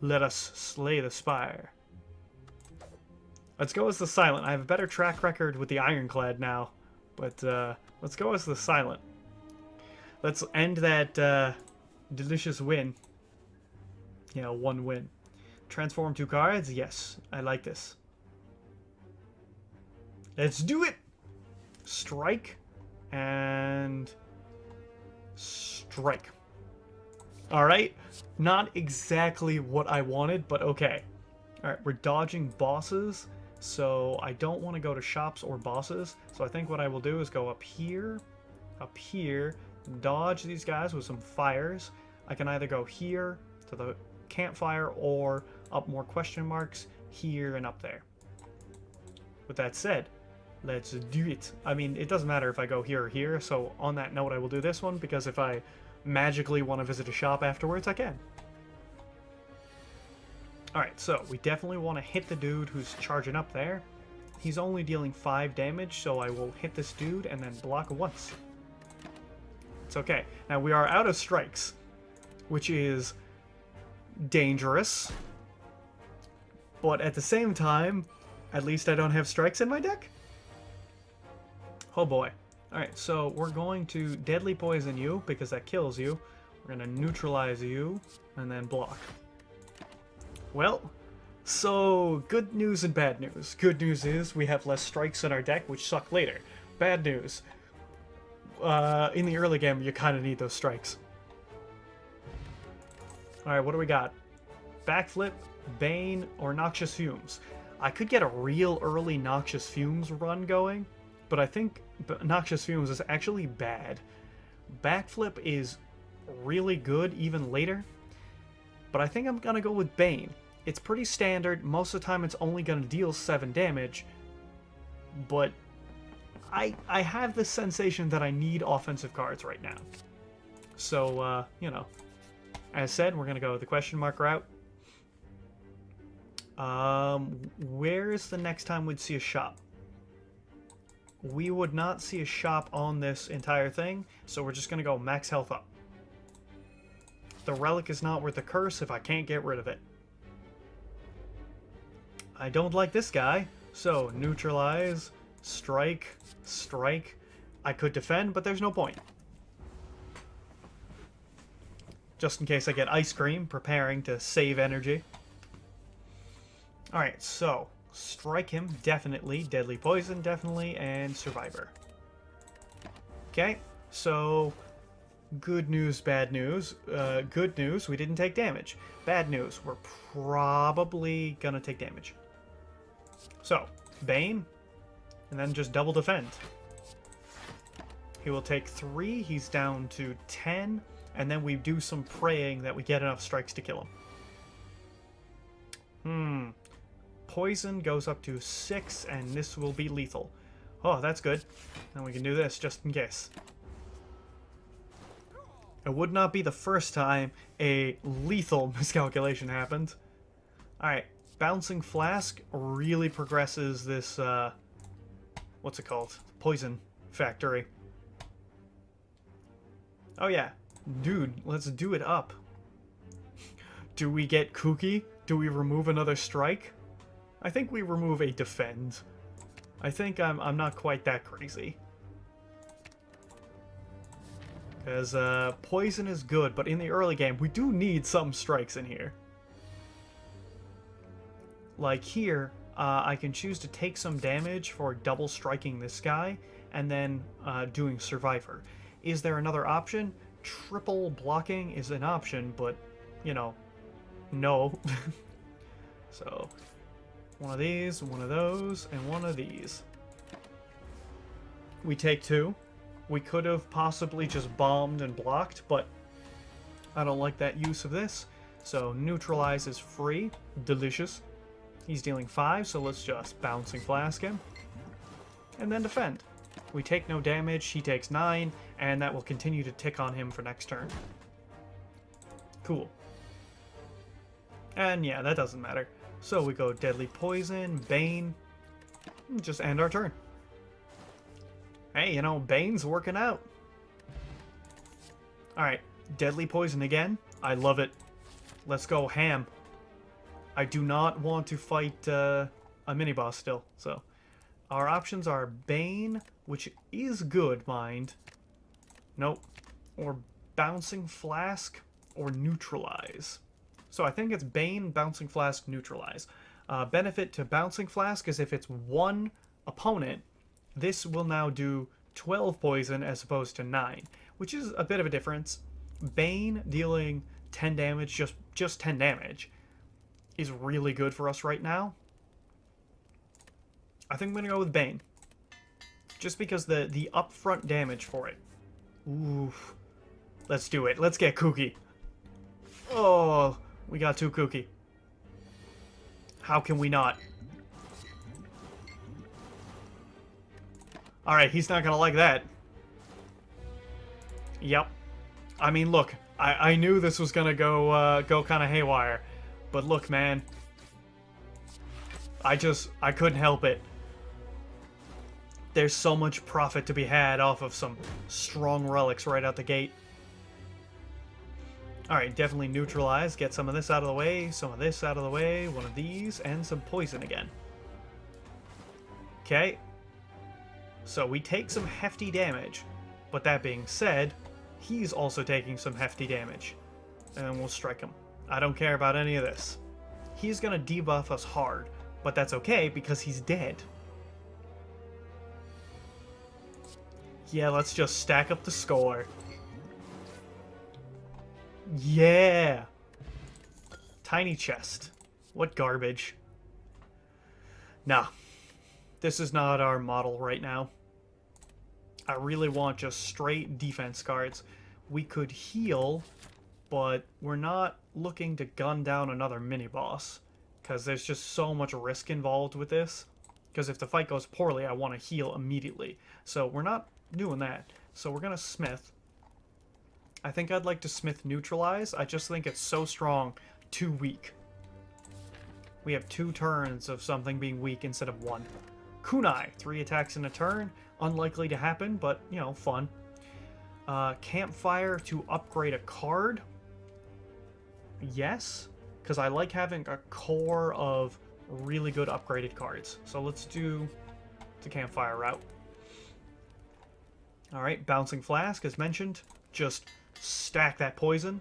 Let us slay the Spire. Let's go as the Silent. I have a better track record with the Ironclad now. But let's go as the Silent. Let's end that delicious win. Yeah, one win. Transform 2 cards? Yes, I like this. Let's do it! Strike and strike. Alright, not exactly what I wanted, but okay. Alright, we're dodging bosses, so I don't want to go to shops or bosses. So I think what I will do is go up here, dodge these guys with some fires. I can either go here to the campfire or up more question marks here and up there. With that said, let's do it. I mean, it doesn't matter if I go here or here, so on that note I will do this one, because if I magically want to visit a shop afterwards, I can. Alright, so we definitely want to hit the dude who's charging up there. He's only dealing 5 damage, so I will hit this dude and then block once. It's okay. Now we are out of strikes, which is dangerous. But at the same time, at least I don't have strikes in my deck. Oh boy. Alright, so we're going to Deadly Poison you, because that kills you. We're going to neutralize you, and then block. Well, so good news and bad news. Good news is we have less strikes in our deck, which suck later. Bad news. In the early game, you kind of need those strikes. Alright, what do we got? Backflip, Bane, or Noxious Fumes. I could get a real early Noxious Fumes run going, but I think Noxious Fumes is actually bad. Backflip is really good even later, but I think I'm gonna go with Bane. It's pretty standard. Most of the time it's only gonna deal 7 damage, but I have this sensation that I need offensive cards right now. So, you know, as said, we're gonna go the question mark route. Where is the next time we'd see a shop? We would not see a shop on this entire thing, so we're just gonna go max health up. The relic is not worth the curse if I can't get rid of it. I don't like this guy, so neutralize, strike, strike. I could defend, but there's no point. Just in case I get ice cream, preparing to save energy. Alright, so strike him, definitely. Deadly Poison, definitely. And Survivor. Okay, so good news, bad news. Good news, we didn't take damage. Bad news, we're probably gonna take damage. So, Bane, and then just double defend. He will take 3, he's down to 10, and then we do some praying that we get enough strikes to kill him. Poison goes up to 6, and this will be lethal. Oh, that's good. Then we can do this, just in case. It would not be the first time a lethal miscalculation happened. Alright, Bouncing Flask really progresses this, what's it called? Poison Factory. Oh yeah, dude, let's do it up. Do we get kooky? Do we remove another strike? I think we remove a defend. I think I'm not quite that crazy. Because poison is good, but in the early game, we do need some strikes in here. Like here, I can choose to take some damage for double striking this guy, and then doing Survivor. Is there another option? Triple blocking is an option, but, you know, no. So, one of these, one of those, and one of these. We take 2. We could have possibly just bombed and blocked, but I don't like that use of this. So, neutralize is free. Delicious. He's dealing 5, so let's just Bouncing Flask him. And then defend. We take no damage, he takes 9, and that will continue to tick on him for next turn. Cool. And yeah, that doesn't matter. So we go Deadly Poison, Bane, just end our turn. Hey, you know, Bane's working out. Alright, Deadly Poison again. I love it. Let's go ham. I do not want to fight a mini-boss still, so... Our options are Bane, which is good, mind. Nope. Or Bouncing Flask, or Neutralize. So I think it's Bane, Bouncing Flask, Neutralize. Benefit to Bouncing Flask is if it's one opponent, this will now do 12 poison as opposed to 9, which is a bit of a difference. Bane dealing 10 damage, just 10 damage, is really good for us right now. I think I'm going to go with Bane. Just because the upfront damage for it. Oof. Let's do it. Let's get kooky. Oh, we got too kooky. How can we not? Alright, he's not going to like that. Yep. I mean, look. I knew this was going to go kind of haywire. But look, man. I couldn't help it. There's so much profit to be had off of some strong relics right out the gate. Alright, definitely neutralize. Get some of this out of the way, some of this out of the way, one of these, and some poison again. Okay. So we take some hefty damage. But that being said, he's also taking some hefty damage. And we'll strike him. I don't care about any of this. He's gonna debuff us hard. But that's okay, because he's dead. Yeah, let's just stack up the score. Yeah! Tiny chest. What garbage. Nah. This is not our model right now. I really want just straight defense cards. We could heal, but we're not looking to gun down another mini-boss. Because there's just so much risk involved with this. Because if the fight goes poorly, I want to heal immediately. So we're not doing that. So we're going to smith. I think I'd like to smith neutralize. I just think it's so strong, too weak. We have 2 turns of something being weak instead of 1. Kunai, 3 attacks in a turn. Unlikely to happen, but, you know, fun. Campfire to upgrade a card. Yes, because I like having a core of really good upgraded cards. So let's do the Campfire route. Alright, Bouncing Flask, as mentioned. Just stack that poison.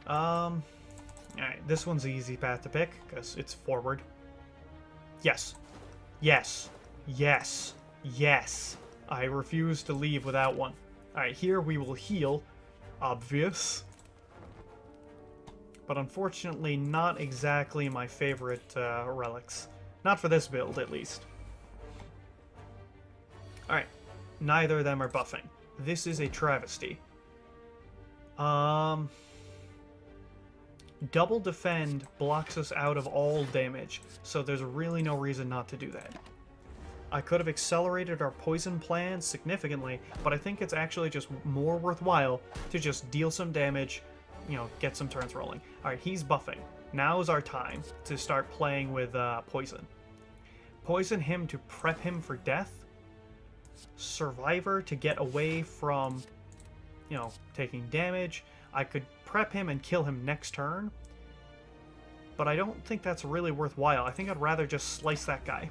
Alright, this one's the easy path to pick, because it's forward. Yes. Yes. Yes. Yes. I refuse to leave without one. Alright, here we will heal. Obvious. But unfortunately, not exactly my favorite relics. Not for this build, at least. Alright. Neither of them are buffing. This is a travesty. Double defend blocks us out of all damage, so there's really no reason not to do that. I could have accelerated our poison plan significantly, but I think it's actually just more worthwhile to just deal some damage, you know, get some turns rolling. Alright, he's buffing. Now is our time to start playing with poison. Poison him to prep him for death. Survivor to get away from, you know, taking damage. I could prep him and kill him next turn, but I don't think that's really worthwhile. I think I'd rather just slice that guy.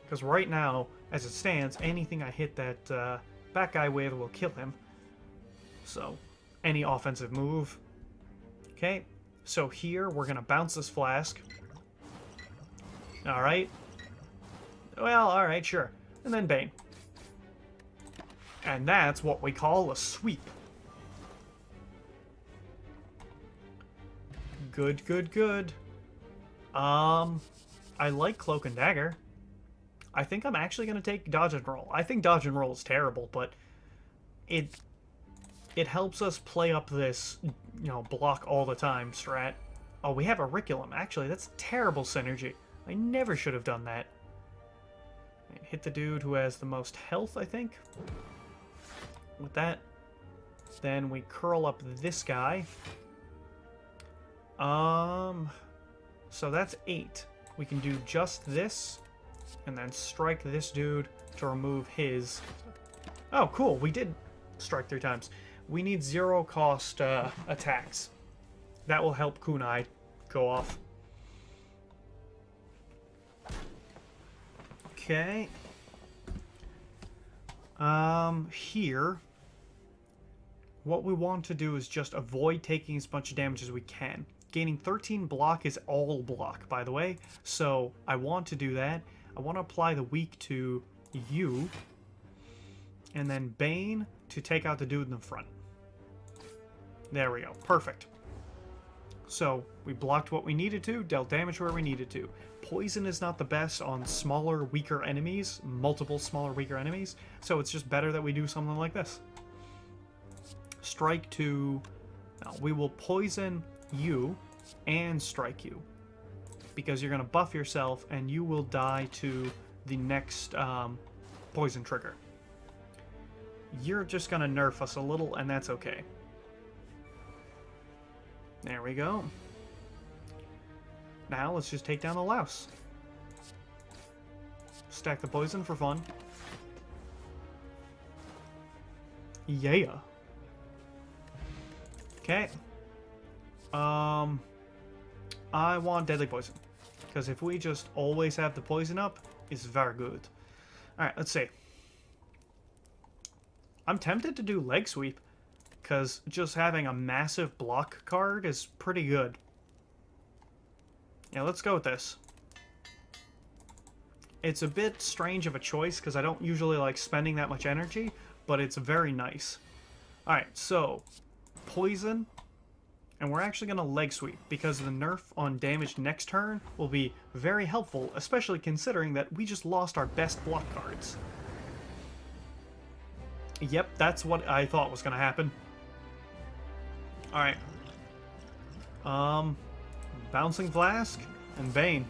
Because right now, as it stands, anything I hit that back guy with will kill him. So, any offensive move. Okay, so here we're going to bounce this flask. Alright. Well, alright, sure. And then Bane. And that's what we call a sweep. Good, good, good. I like Cloak and Dagger. I think I'm actually going to take Dodge and Roll. I think Dodge and Roll is terrible, but it helps us play up this, you know, block all the time strat. Oh, we have Auriculum. Actually, that's terrible synergy. I never should have done that. Hit the dude who has the most health, I think. With that, then we curl up this guy. So that's 8. We can do just this, and then strike this dude to remove his... Oh, cool, we did strike 3 times. We need 0 cost attacks. That will help Kunai go off. Okay. Here, what we want to do is just avoid taking as much damage as we can. Gaining 13 block is all block, by the way, so I want to do that. I want to apply the weak to you, and then Bane to take out the dude in the front. There we go. Perfect. So, we blocked what we needed to, dealt damage where we needed to. Poison is not the best on smaller, weaker enemies, multiple smaller, weaker enemies, so it's just better that we do something like this. Strike to... No, we will poison you and strike you, because you're going to buff yourself and you will die to the next poison trigger. You're just going to nerf us a little, and that's okay. There we go. Now let's just take down the louse. Stack the poison for fun. Yeah. Okay. I want deadly poison, because if we just always have the poison up, it's very good. Alright, let's see. I'm tempted to do leg sweep, because just having a massive block card is pretty good. Yeah, let's go with this. It's a bit strange of a choice, because I don't usually like spending that much energy, but it's very nice. Alright, so, poison, and we're actually going to leg sweep, because the nerf on damage next turn will be very helpful, especially considering that we just lost our best block cards. Yep, that's what I thought was going to happen. Alright. Bouncing Flask and Bane.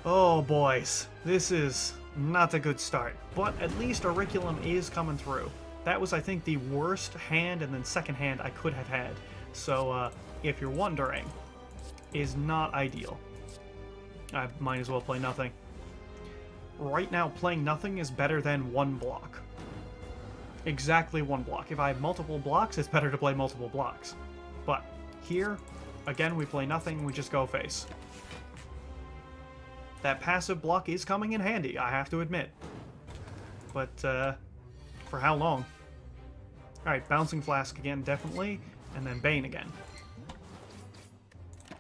Oh, boys. This is not a good start. But at least Auriculum is coming through. That was, I think, the worst hand and then second hand I could have had. So, if you're wondering, is not ideal. I might as well play nothing. Right now, playing nothing is better than one block. Exactly one block. If I have multiple blocks, it's better to play multiple blocks. But here, again, we play nothing, we just go face. That passive block is coming in handy, I have to admit. But, for how long? Alright, Bouncing Flask again, definitely, and then Bane again.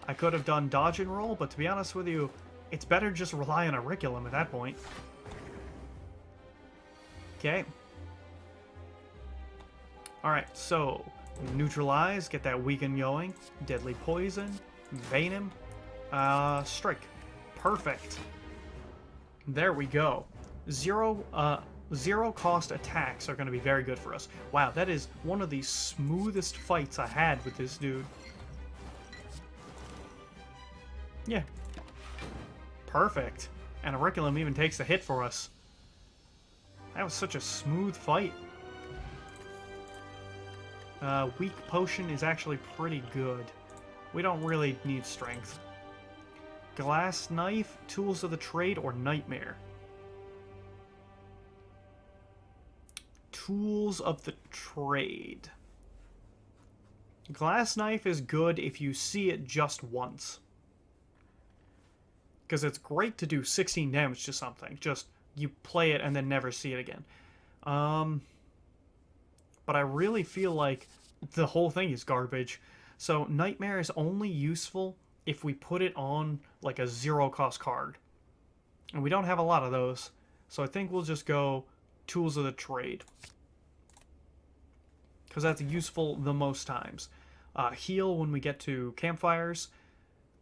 I could have done dodge and roll, but to be honest with you, it's better just rely on Auriculum at that point. Okay. Alright, so, neutralize, get that weaken going, deadly poison, Bane him, strike. Perfect. There we go. Zero cost attacks are going to be very good for us. Wow, that is one of the smoothest fights I had with this dude. Yeah. Perfect. And Auriculum even takes the hit for us. That was such a smooth fight. Weak Potion is actually pretty good. We don't really need strength. Glass Knife, Tools of the Trade, or Nightmare? Tools of the Trade. Glass Knife is good if you see it just once. Because it's great to do 16 damage to something. Just, you play it and then never see it again. But I really feel like the whole thing is garbage. So Nightmare is only useful if we put it on like a zero-cost card. And we don't have a lot of those. So I think we'll just go Tools of the Trade. Because that's useful the most times. Heal when we get to campfires.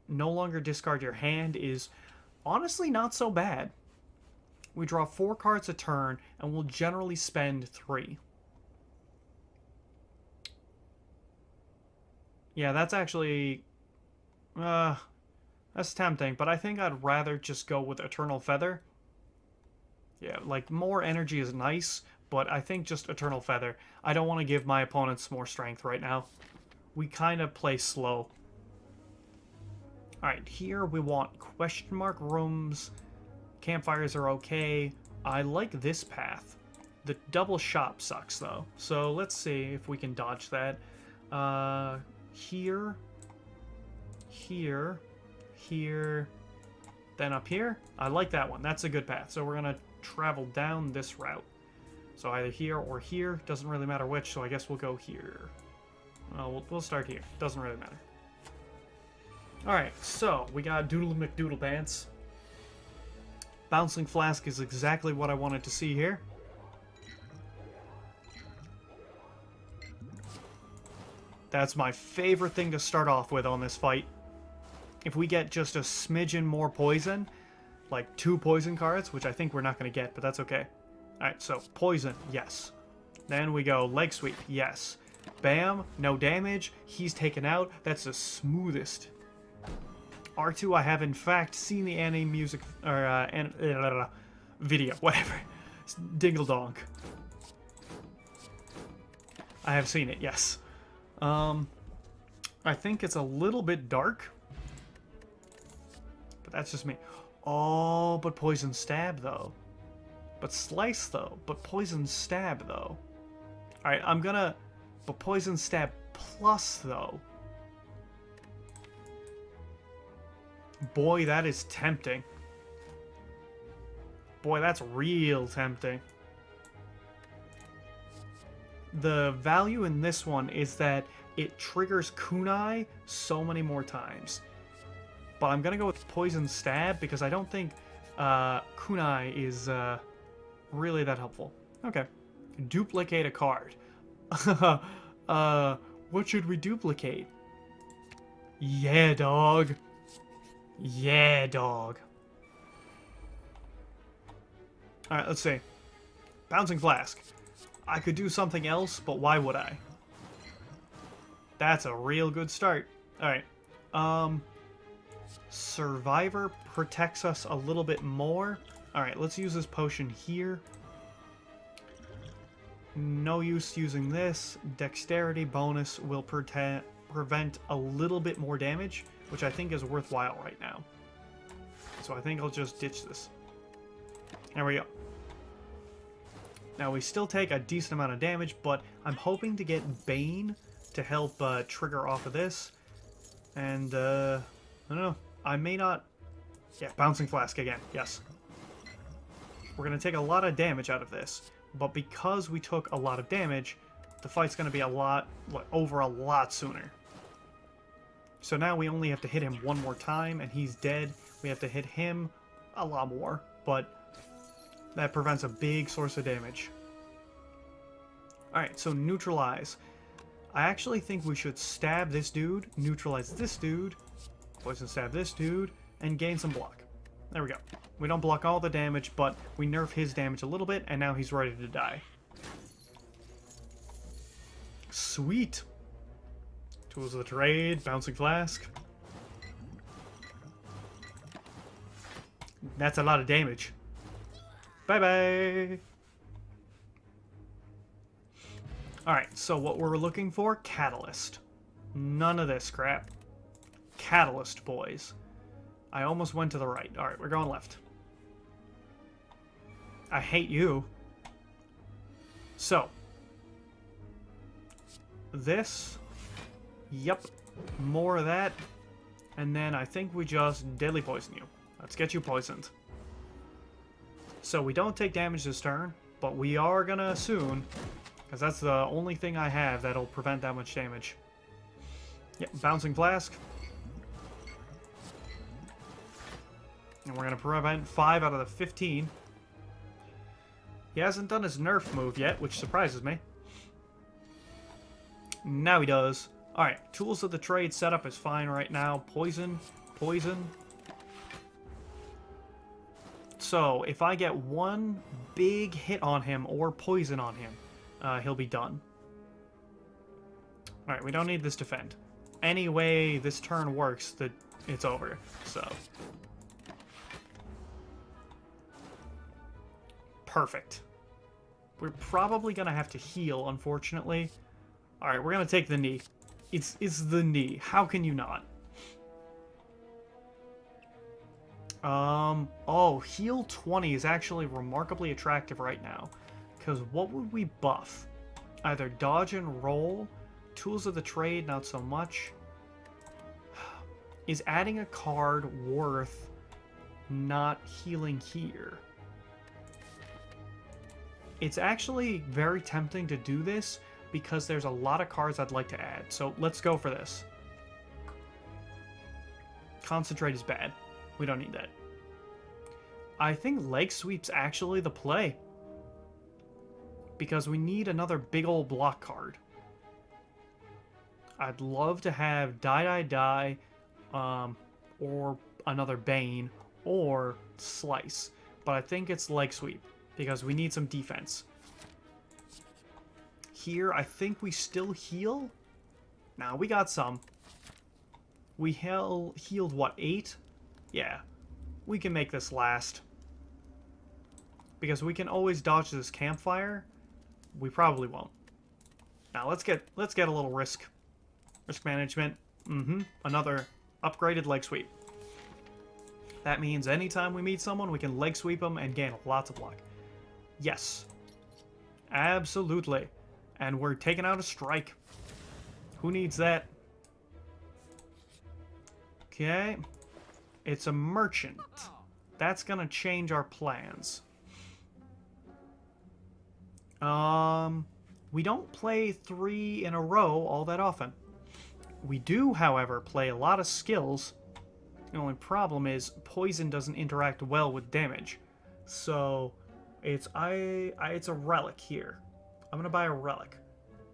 No longer discard your hand is honestly not so bad. We draw 4 cards a turn, and we'll generally spend 3. Yeah, that's actually... that's tempting, but I think I'd rather just go with Eternal Feather. Yeah, like, more energy is nice, but I think just Eternal Feather. I don't want to give my opponents more strength right now. We kind of play slow. Alright, here we want question mark rooms. Campfires are okay. I like this path. The double shop sucks, though. So let's see if we can dodge that. Here, here, here, then up here. I like that one. That's a good path. So we're going to travel down this route. So either here or here. Doesn't really matter which, so I guess we'll go here. We'll start here. Doesn't really matter. Alright, so we got Doodle McDoodle Pants. Bouncing Flask is exactly what I wanted to see here. That's my favorite thing to start off with on this fight. If we get just a smidgen more poison, like 2 poison cards, which I think we're not going to get, but that's okay. Alright, so poison, yes. Then we go leg sweep, yes. Bam, no damage, he's taken out. That's the smoothest. R2, I have in fact seen the anime music, or video, whatever. Dingle Donk. I have seen it, yes. I think it's a little bit dark. But that's just me. Oh, but poison stab, though. But slice, though. But poison stab, though. Alright, I'm gonna... But poison stab plus, though. Boy, that is tempting. Boy, that's real tempting. The value in this one is that it triggers kunai so many more times. But I'm going to go with poison stab because I don't think kunai is really that helpful. Okay. Duplicate a card. What should we duplicate? Yeah, dog. Yeah, dog. Alright, let's see. Bouncing Flask. I could do something else, but why would I? That's a real good start. Alright. Survivor protects us a little bit more. Alright, let's use this potion here. No use using this. Dexterity bonus will prevent a little bit more damage, which I think is worthwhile right now. So I think I'll just ditch this. There we go. Now we still take a decent amount of damage, but I'm hoping to get Bane to help trigger off of this. And, I don't know. I may not... Yeah, Bouncing Flask again. Yes. We're going to take a lot of damage out of this. But because we took a lot of damage, the fight's going to be over a lot sooner. So now we only have to hit him one more time, and he's dead. We have to hit him a lot more, but that prevents a big source of damage. Alright, so neutralize. I actually think we should stab this dude, neutralize this dude, poison stab this dude, and gain some block. There we go. We don't block all the damage, but we nerf his damage a little bit, and now he's ready to die. Sweet! Tools of the trade, Bouncing Flask. That's a lot of damage. Bye-bye! Alright, so what we're looking for? Catalyst. None of this crap. Catalyst, boys. I almost went to the right. Alright, we're going left. I hate you. So. This. Yep. More of that. And then I think we just deadly poison you. Let's get you poisoned. So we don't take damage this turn, but we are gonna soon. Because that's the only thing I have that'll prevent that much damage. Yep, Bouncing Flask. And we're going to prevent 5 out of the 15. He hasn't done his nerf move yet, which surprises me. Now he does. Alright, Tools of the Trade setup is fine right now. Poison, poison. So, if I get one big hit on him or poison on him, he'll be done. Alright, we don't need this defend. Any way this turn works, it's over. So... Perfect. We're probably going to have to heal, unfortunately. Alright, we're going to take the knee. It's the knee. How can you not? Oh, heal 20 is actually remarkably attractive right now. Because what would we buff? Either dodge and roll, tools of the trade, not so much. Is adding a card worth not healing here? It's actually very tempting to do this because there's a lot of cards I'd like to add. So let's go for this. Concentrate is bad. We don't need that. I think leg sweep's actually the play. Because we need another big old block card. I'd love to have Die, or another Bane, or Slice. But I think it's leg sweep, because we need some defense. Here, I think we still heal? Nah, we got some. We healed, what, 8? Yeah, we can make this last. Because we can always dodge this campfire. We probably won't. Now, let's get a little risk. Risk management. Another upgraded leg sweep. That means anytime we meet someone, we can leg sweep them and gain lots of block. Yes. Absolutely. And we're taking out a strike. Who needs that? Okay. It's a merchant. That's gonna change our plans. We don't play 3 in a row all that often. We do, however, play a lot of skills. The only problem is poison doesn't interact well with damage. So it's a relic here. I'm gonna buy a relic.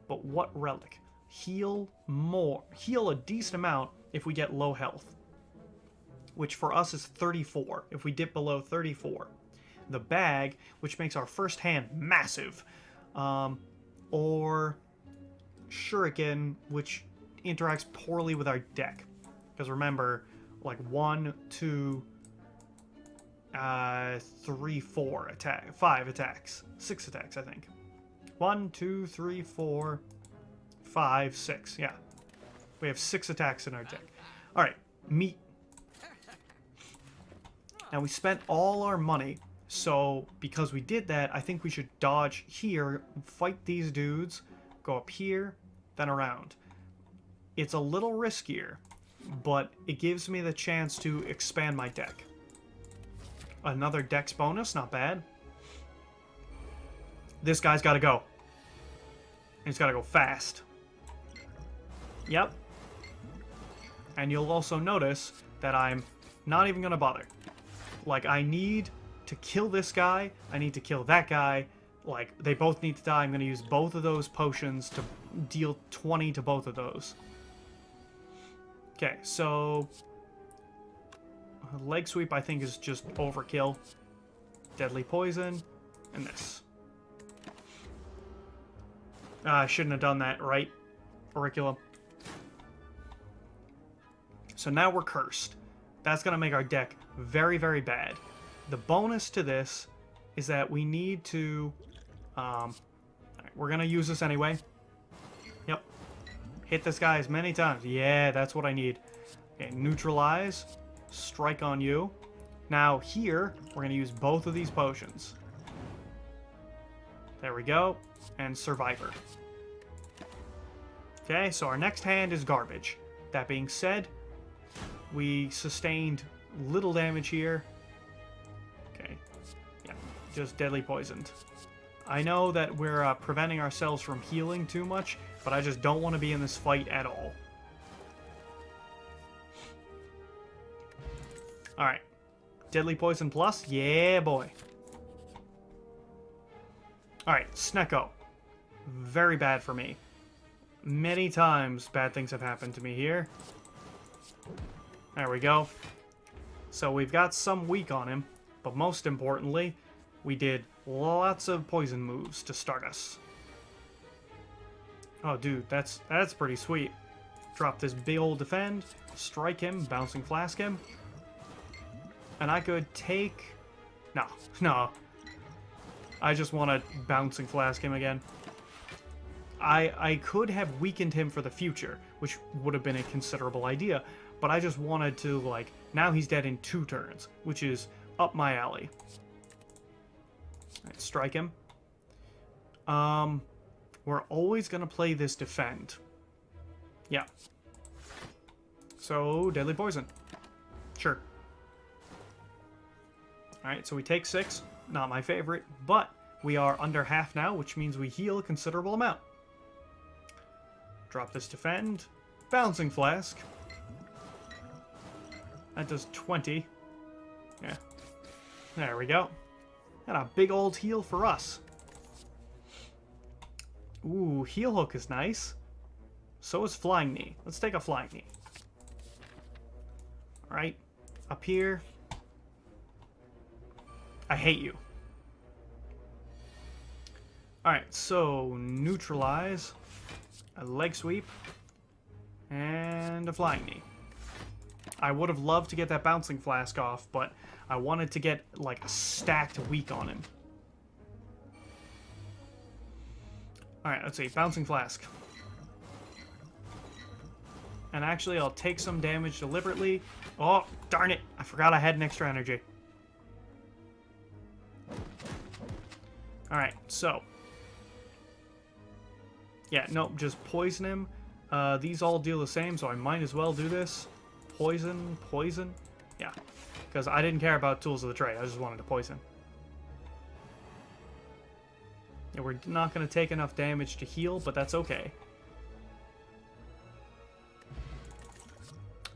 But what relic? Heal more. Heal a decent amount if we get low health. Which for us is 34, if we dip below 34. The bag, which makes our first hand massive. Or shuriken, which interacts poorly with our deck. Because remember, like 1, 2, 3, 4 attack, 5 attacks, 6 attacks, I think. 1, 2, 3, 4, 5, 6. Yeah, we have 6 attacks in our deck. All right, meat. Now we spent all our money, so because we did that, I think we should dodge here, fight these dudes, go up here, then around. It's a little riskier, but it gives me the chance to expand my deck. Another dex bonus, not bad. This guy's got to go. He's got to go fast. Yep. And you'll also notice that I'm not even going to bother. Like, I need to kill this guy. I need to kill that guy. Like, they both need to die. I'm going to use both of those potions to deal 20 to both of those. Okay, so leg sweep I think is just overkill. Deadly poison, and this. I shouldn't have done that, right? Auricula. So now we're cursed. That's going to make our deck very, very bad. The bonus to this is that we need to... Alright, we're going to use this anyway. Yep. Hit this guy as many times. Yeah, that's what I need. Okay, neutralize. Strike on you. Now here, we're going to use both of these potions. There we go. And Survivor. Okay, so our next hand is garbage. That being said, we sustained little damage here. Okay. Yeah, just deadly poisoned. I know that we're preventing ourselves from healing too much, but I just don't want to be in this fight at all. Alright. Deadly poison plus? Yeah, boy. Alright, Snecko. Very bad for me. Many times bad things have happened to me here. There we go. So we've got some weak on him, but most importantly, we did lots of poison moves to start us. Oh, dude, that's pretty sweet. Drop this big old defend, strike him, bouncing flask him, and I could take... No. I just want to bouncing flask him again. I could have weakened him for the future, which would have been a considerable idea, but I just wanted to, like, now he's dead in 2 turns, which is up my alley. Alright, strike him. We're always going to play this defend. Yeah. So, deadly poison. Sure. Alright, so we take 6. Not my favorite, but we are under half now, which means we heal a considerable amount. Drop this defend. Bouncing flask. That does 20. Yeah. There we go. And a big old heal for us. Ooh, heal hook is nice. So is flying knee. Let's take a flying knee. Alright. Up here. I hate you. Alright, so neutralize. A leg sweep. And a flying knee. I would have loved to get that bouncing flask off, but I wanted to get like a stacked weak on him. Alright, let's see. Bouncing flask. And actually, I'll take some damage deliberately. Oh, darn it. I forgot I had an extra energy. Alright, so. Yeah, nope, just poison him. These all deal the same, so I might as well do this. Poison, poison. Yeah, because I didn't care about tools of the trade. I just wanted to poison. Yeah, we're not going to take enough damage to heal, but that's okay.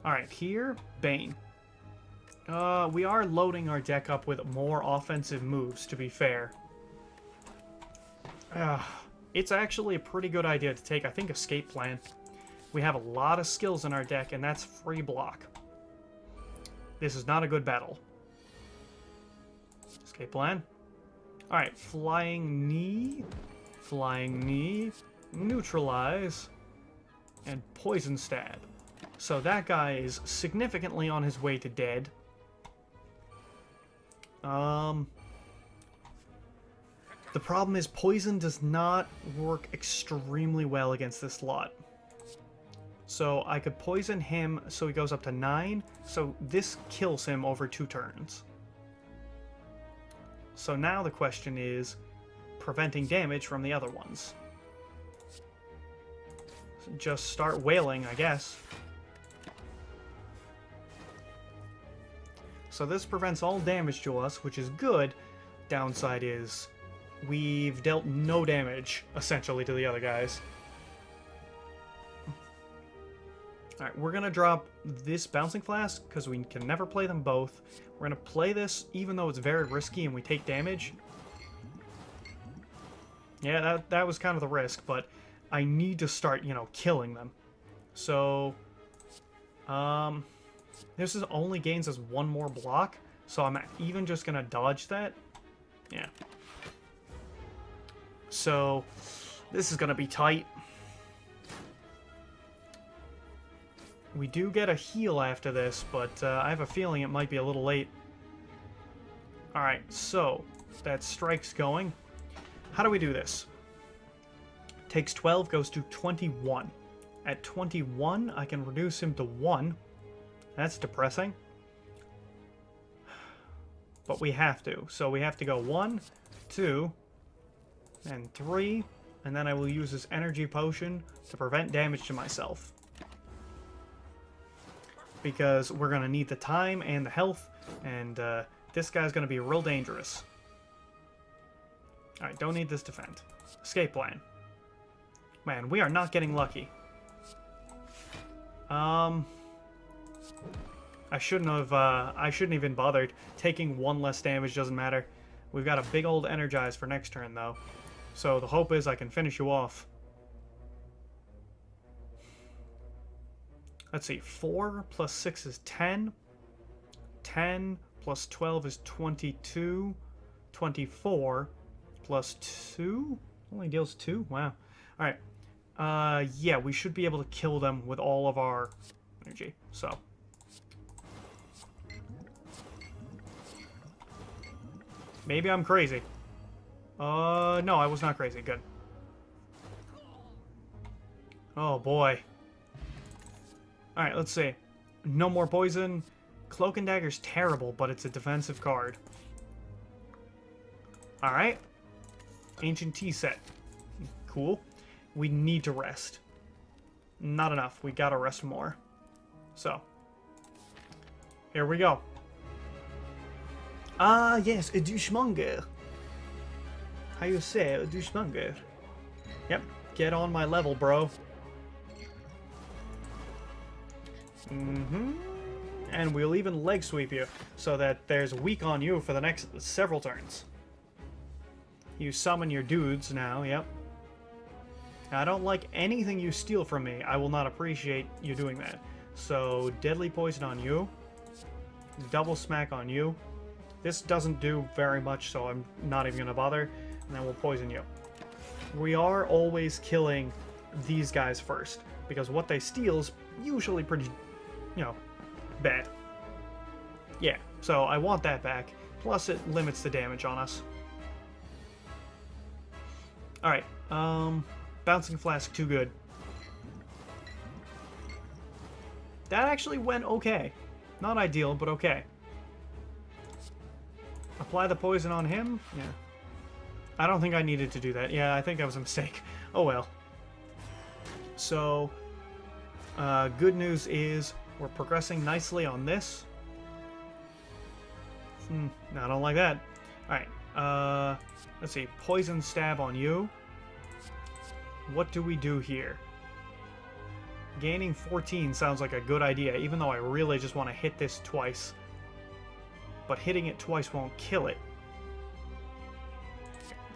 Alright, here, Bane. We are loading our deck up with more offensive moves, to be fair. It's actually a pretty good idea to take, I think, Escape Plan. We have a lot of skills in our deck, and that's free block. This is not a good battle. Escape Plan. Alright, Flying Knee, Neutralize, and Poison Stab. So that guy is significantly on his way to dead. The problem is poison does not work extremely well against this lot. So I could poison him so he goes up to 9, so this kills him over 2 turns. So now the question is preventing damage from the other ones. So just start wailing, I guess. So this prevents all damage to us, which is good. Downside is we've dealt no damage, essentially, to the other guys. Alright, we're going to drop this Bouncing Flask, because we can never play them both. We're going to play this, even though it's very risky and we take damage. Yeah, that was kind of the risk, but I need to start, you know, killing them. So, this is only gains us 1 more block, so I'm even just going to dodge that. Yeah. So, this is going to be tight. We do get a heal after this, but I have a feeling it might be a little late. Alright, so that strike's going. How do we do this? Takes 12, goes to 21. At 21, I can reduce him to 1. That's depressing. But we have to. So we have to go 1, 2, and 3. And then I will use this energy potion to prevent damage to myself. Because we're going to need the time and the health, and this guy's going to be real dangerous. Alright, don't need this defend. Escape Plan. Man, we are not getting lucky. I shouldn't even bothered. Taking 1 less damage doesn't matter. We've got a big old Energize for next turn, though. So the hope is I can finish you off. Let's see, 4 plus 6 is 10. 10 plus 12 is 22. 24 plus 2? Only deals 2? Wow. Alright. Yeah, we should be able to kill them with all of our energy, so. Maybe I'm crazy. No, I was not crazy. Good. Oh, boy. Alright, let's see. No more poison. Cloak and Dagger's terrible, but it's a defensive card. Alright. Ancient Tea Set. Cool. We need to rest. Not enough. We gotta rest more. So, here we go. Ah, yes, a douchemonger. How you say a douchemonger? Yep, get on my level, bro. And we'll even leg sweep you, so that there's weak on you for the next several turns. You summon your dudes now, yep. Now, I don't like anything you steal from me. I will not appreciate you doing that. So, deadly poison on you. Double smack on you. This doesn't do very much, so I'm not even going to bother. And then we'll poison you. We are always killing these guys first, because what they steal is usually pretty, you know, bad. Yeah, so I want that back. Plus, it limits the damage on us. Alright, Bouncing Flask, too good. That actually went okay. Not ideal, but okay. Apply the poison on him? Yeah. I don't think I needed to do that. Yeah, I think that was a mistake. Oh well. So, good news is we're progressing nicely on this. I don't like that. Alright, let's see. Poison Stab on you. What do we do here? Gaining 14 sounds like a good idea, even though I really just want to hit this twice. But hitting it twice won't kill it.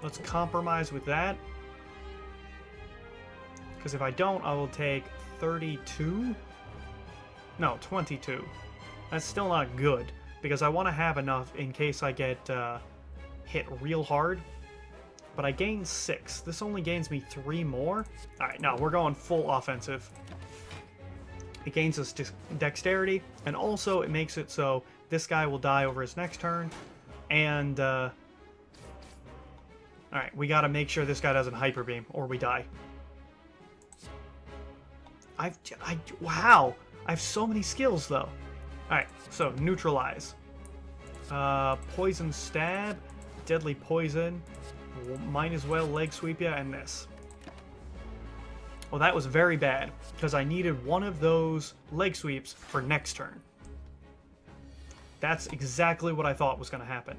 Let's compromise with that. Because if I don't, I will take 32? No, 22. That's still not good, because I want to have enough in case I get hit real hard. But I gain 6. This only gains me 3 more. Alright, no, we're going full offensive. It gains us dexterity, and also it makes it so this guy will die over his next turn. And, alright, we gotta make sure this guy doesn't Hyper Beam, or we die. Wow! I have so many skills, though. Alright, so, Neutralize. Poison Stab, Deadly Poison, might as well Leg Sweep ya, and this. Well, that was very bad, because I needed one of those leg sweeps for next turn. That's exactly what I thought was going to happen.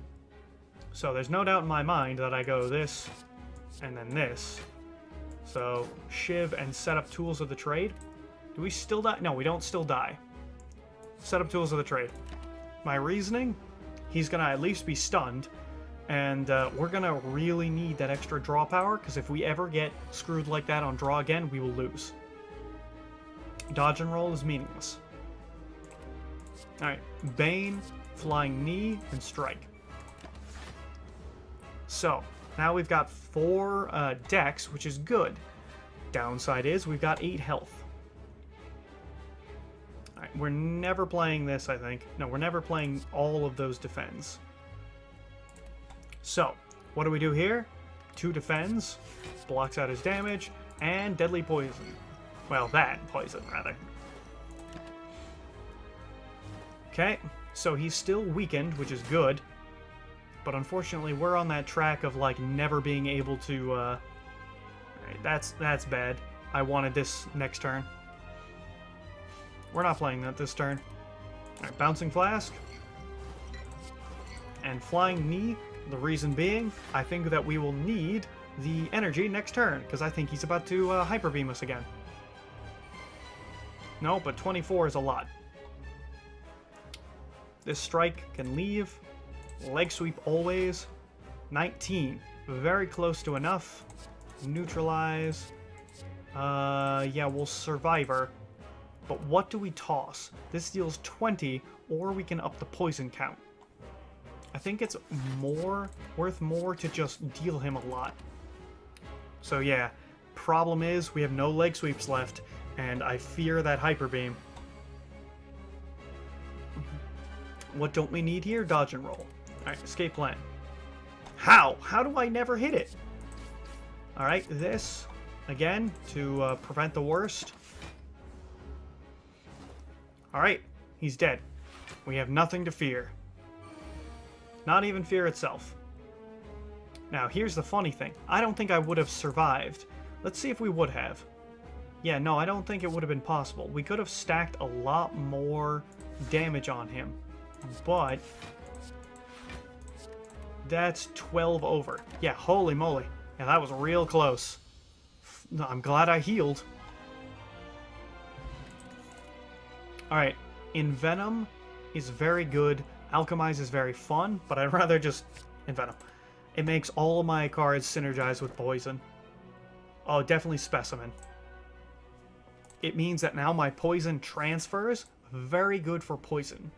So there's no doubt in my mind that I go this, and then this. So, Shiv and set up Tools of the Trade. Do we still die? No, we don't still die. Set up Tools of the Trade. My reasoning? He's going to at least be stunned. And we're going to really need that extra draw power, because if we ever get screwed like that on draw again, we will lose. Dodge and roll is meaningless. Alright, Bane, Flying Knee, and Strike. So, now we've got 4 dex, which is good. Downside is we've got 8 health. Alright, we're never playing this, I think. No, we're never playing all of those defends. So, what do we do here? 2 defends, blocks out his damage, and Deadly Poison. Well, that poison, rather. Okay, so he's still weakened, which is good. But unfortunately, we're on that track of, like, never being able to, Alright, that's bad. I wanted this next turn. We're not playing that this turn. Alright, Bouncing Flask. And Flying Knee. The reason being, I think that we will need the energy next turn, because I think he's about to Hyper Beam us again. No, but 24 is a lot. This Strike can leave. Leg Sweep always. 19. Very close to enough. Neutralize. Yeah, we'll Survivor. But what do we toss? This deals 20, or we can up the poison count. I think it's worth more to just deal him a lot. So yeah, problem is we have no leg sweeps left, and I fear that Hyper Beam. What don't we need here? Dodge and roll. Alright, escape plan. How? How do I never hit it? Alright, this, again, to prevent the worst. Alright, he's dead. We have nothing to fear. Not even fear itself. Now, here's the funny thing. I don't think I would have survived Let's see if we would have. Yeah, no, I don't think it would have been possible. We could have stacked a lot more damage on him, but that's 12 over. Yeah, holy moly. Yeah, that was real close. No, I'm glad I healed. Alright, Envenom is very good. Alchemize is very fun, but I'd rather just Envenom. It makes all of my cards synergize with Poison. Oh, definitely Specimen. It means that now my Poison transfers, very good for Poison.